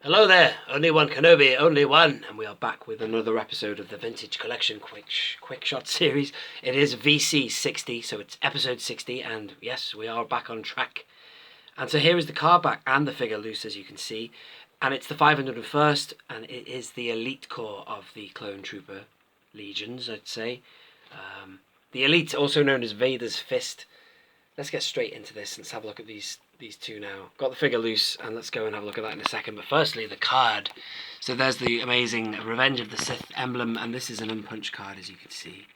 Hello there, only one Kenobi, only one, and we are back with another episode of the Vintage Collection Quick Shot series. It is VC60, so it's episode 60, and yes, we are back on track. And so here is the card back and the figure loose, as you can see, and it's the 501st, and it is the elite core of the Clone Trooper legions, I'd say. The elite, also known as Vader's Fist. Let's get straight into this. Let's have a look at these two now. Got the figure loose, and let's go and have a look at that in a second. But firstly, the card. So there's the amazing Revenge of the Sith emblem, and this is an unpunched card, as you can see.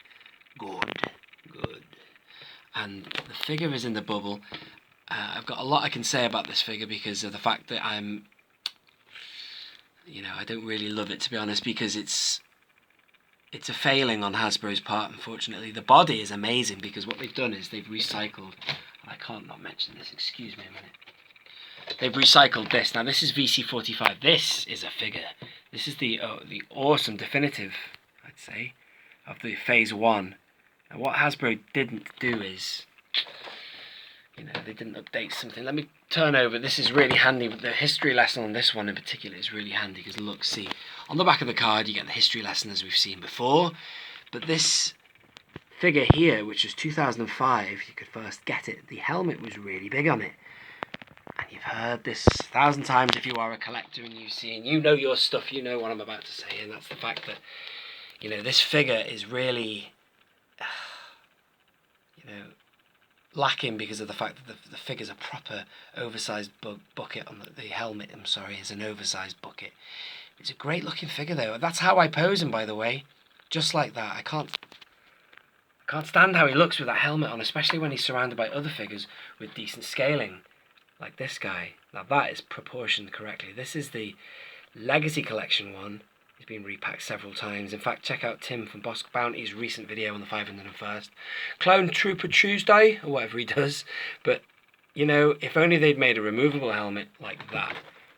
Good. And the figure is in the bubble. I've got a lot I can say about this figure because of the fact that I don't really love it, to be honest, because it's a failing on Hasbro's part, unfortunately. The body is amazing because what they've done is they've recycled... I can't not mention this, excuse me a minute. They've recycled this. Now, this is VC45. This is a figure. This is the awesome definitive, I'd say, of the Phase 1. And what Hasbro didn't do is... they didn't update something. Let me turn over. This is really handy. The history lesson on this one in particular is really handy because look, see, on the back of the card you get the history lesson as we've seen before. But this figure here, which was 2005, you could first get it. The helmet was really big on it. And you've heard this 1,000 times if you are a collector and you've seen, you know your stuff, you know what I'm about to say. And that's the fact that, this figure is really, lacking because of the fact that the figure's a proper oversized bucket on the helmet. Is an oversized bucket. It's a great looking figure though. That's how I pose him, by the way, just like that. I can't stand how he looks with that helmet on, especially when he's surrounded by other figures with decent scaling, like this guy. Now that is proportioned correctly. This is the Legacy Collection one. He's been repacked several times. In fact, check out Tim from Bosk Bounty's recent video on the 501st. Clone Trooper Tuesday, or whatever he does. But, if only they'd made a removable helmet like that.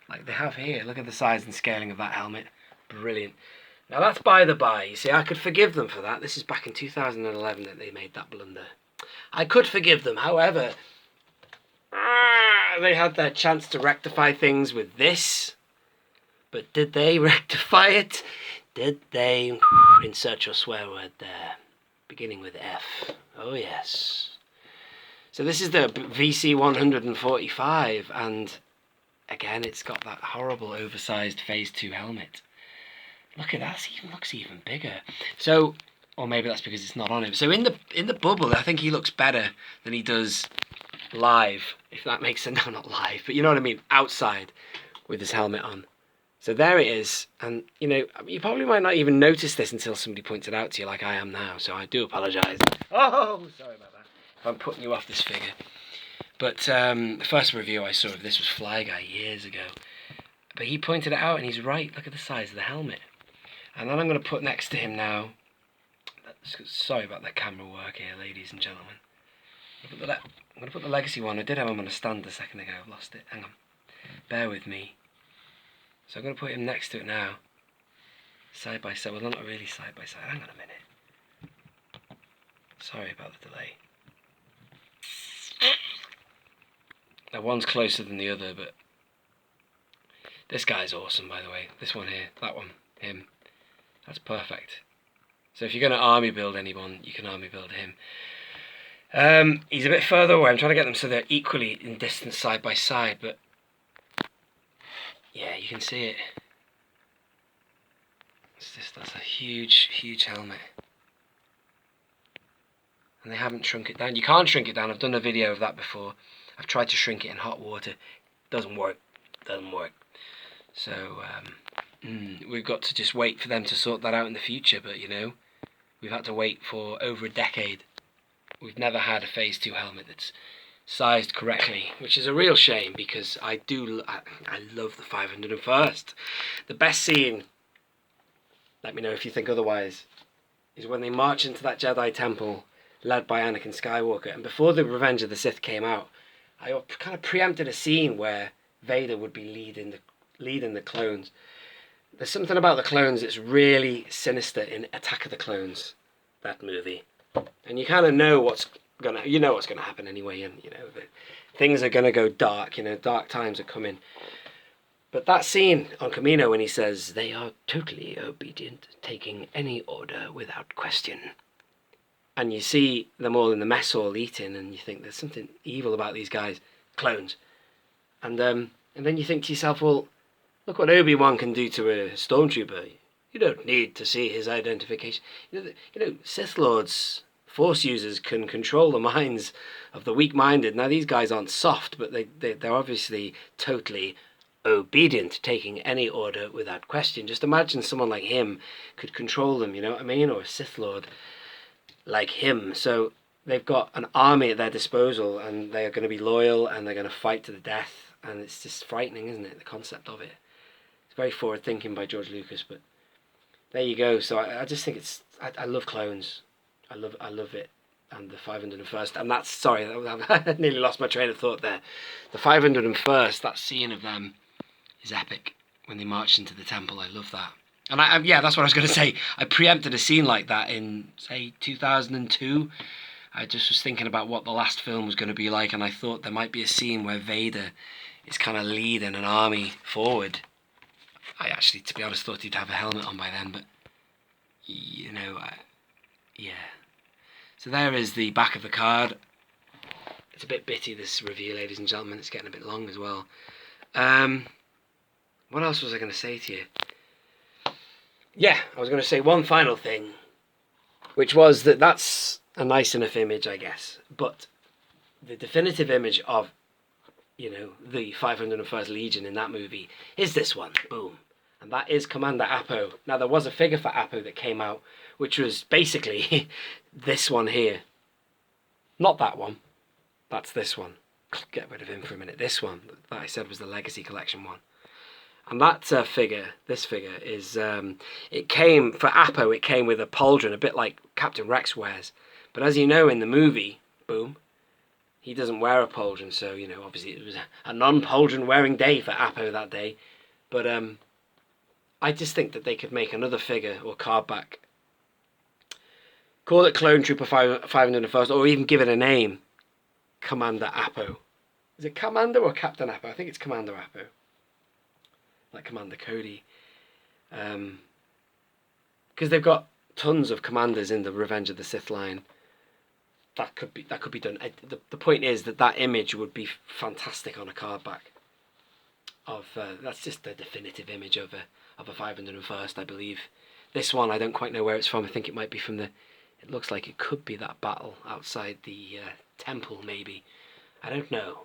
Like they have here. Look at the size and scaling of that helmet. Brilliant. Now that's by the by. You see, I could forgive them for that. This is back in 2011 that they made that blunder. I could forgive them. However, they had their chance to rectify things with this. But did they rectify it? Did they? Insert your swear word there. Beginning with F. Oh yes. So this is the VC145, and again it's got that horrible oversized Phase 2 helmet. Look at that, it looks even bigger. So, or maybe that's because it's not on him. So in the bubble, I think he looks better than he does live, if that makes sense. No, not live, but you know what I mean, outside with his helmet on. So there it is, and you probably might not even notice this until somebody points it out to you like I am now, so I do apologise. Oh, sorry about that, if I'm putting you off this figure. But the first review I saw of this was Fly Guy years ago. But he pointed it out, and he's right, look at the size of the helmet. And then I'm going to put next to him now, sorry about the camera work here, ladies and gentlemen. I'm going to put the Legacy one. I did have him on a stand a second ago, I've lost it, hang on. Bear with me. So I'm going to put him next to it now, side by side. Well, not really side by side. Hang on a minute. Sorry about the delay. Now one's closer than the other, but this guy's awesome, by the way. This one here, that one, him. That's perfect. So if you're going to army build anyone, you can army build him. He's a bit further away. I'm trying to get them so they're equally in distance side by side, but yeah, you can see it. That's a huge helmet. And they haven't shrunk it down. You can't shrink it down. I've done a video of that before. I've tried to shrink it in hot water. Doesn't work. So, we've got to just wait for them to sort that out in the future. But, we've had to wait for over a decade. We've never had a Phase 2 helmet that's sized correctly, which is a real shame because I love the 501st. The best scene, let me know if you think otherwise, is when they march into that Jedi temple led by Anakin Skywalker. And before the Revenge of the Sith came out, I kind of preempted a scene where Vader would be leading the clones. There's something about the clones that's really sinister in Attack of the Clones, that movie. And you kind of know what's gonna happen anyway, and things are gonna go dark. Dark times are coming. But that scene on Camino when he says, they are totally obedient, taking any order without question. And you see them all in the mess hall eating, and you think there's something evil about these guys, clones. And then you think to yourself, well, look what Obi-Wan can do to a stormtrooper. You don't need to see his identification. You know, Sith Lords, Force users can control the minds of the weak-minded. Now, these guys aren't soft, but they're obviously totally obedient, taking any order without question. Just imagine someone like him could control them, you know what I mean? Or a Sith Lord like him. So they've got an army at their disposal, and they are going to be loyal, and they're going to fight to the death. And it's just frightening, isn't it? The concept of it. It's very forward thinking by George Lucas, but there you go. So I just think I love clones. I love it. And the 501st, and that's, sorry, I nearly lost my train of thought there. The 501st, that scene of them is epic when they march into the temple. I love that. And yeah, that's what I was going to say. I preempted a scene like that in, say, 2002. I just was thinking about what the last film was going to be like, and I thought there might be a scene where Vader is kind of leading an army forward. I actually, to be honest, thought he'd have a helmet on by then, but, you know, yeah. So there is the back of the card. It's a bit bitty, this review, ladies and gentlemen. It's getting a bit long as well. What else was I going to say to you? Yeah, I was going to say one final thing, which was that that's a nice enough image, I guess. But the definitive image of, you know, the 501st Legion in that movie is this one. Boom. And that is Commander Appo. Now, there was a figure for Appo that came out, which was basically this one here. Not that one. That's this one. Get rid of him for a minute. This one that I said was the Legacy Collection one. And that figure, this figure, is, it came, for Appo, it came with a pauldron, a bit like Captain Rex wears. But as you know, in the movie, boom, he doesn't wear a pauldron, so, you know, obviously it was a non-pauldron wearing day for Appo that day. But I just think that they could make another figure or card back. Call it Clone Trooper 501st, or even give it a name. Commander Appo. Is it Commander or Captain Appo? I think it's Commander Appo. Like Commander Cody. Because they've got tons of commanders in the Revenge of the Sith line. That could be done. The point is that image would be fantastic on a card back. That's just the definitive image of a 501st, I believe. This one, I don't quite know where it's from. I think it might be from the... It looks like it could be that battle outside the temple, maybe. I don't know.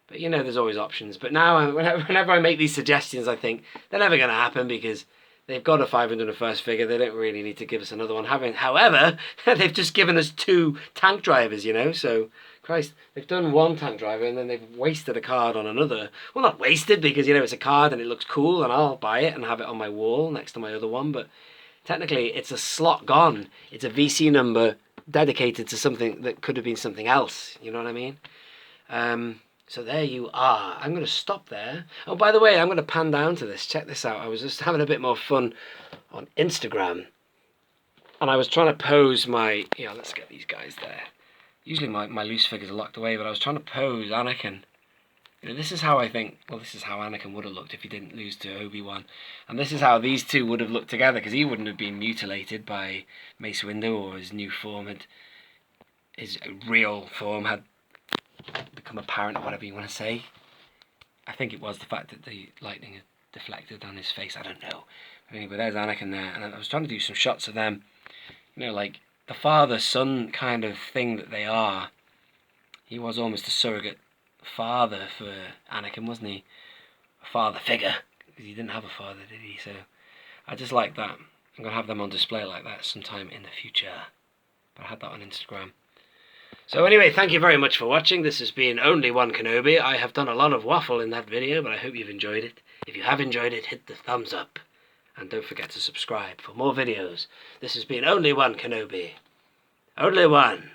But, you know, there's always options. But now, whenever I make these suggestions, I think they're never going to happen because they've got a 501st figure. They don't really need to give us another one. However, they've just given us 2 tank drivers, you know. So, Christ, they've done 1 tank driver and then they've wasted a card on another. Well, not wasted because, you know, it's a card and it looks cool and I'll buy it and have it on my wall next to my other one. But technically, it's a slot gone. It's a VC number dedicated to something that could have been something else. You know what I mean? So there you are. I'm going to stop there. Oh, by the way, I'm going to pan down to this. Check this out. I was just having a bit more fun on Instagram. And I was trying to pose my... Yeah, let's get these guys there. Usually my loose figures are locked away, but I was trying to pose Anakin. You know, this is how I think... Well, this is how Anakin would have looked if he didn't lose to Obi-Wan. And this is how these two would have looked together, because he wouldn't have been mutilated by Mace Windu, or his new form had... His real form had become apparent, or whatever you want to say. I think it was the fact that the lightning had deflected on his face. I don't know. Anyway, there's Anakin there, and I was trying to do some shots of them. You know, like the father-son kind of thing that they are. He was almost a surrogate father for Anakin, wasn't he? A father figure, because he didn't have a father, did he? So I just like that. I'm going to have them on display like that sometime in the future. But I had that on Instagram. So anyway, thank you very much for watching. This has been Only One Kenobi. I have done a lot of waffle in that video, but I hope you've enjoyed it. If you have enjoyed it, hit the thumbs up. And don't forget to subscribe for more videos. This has been Only One Kenobi. Only one.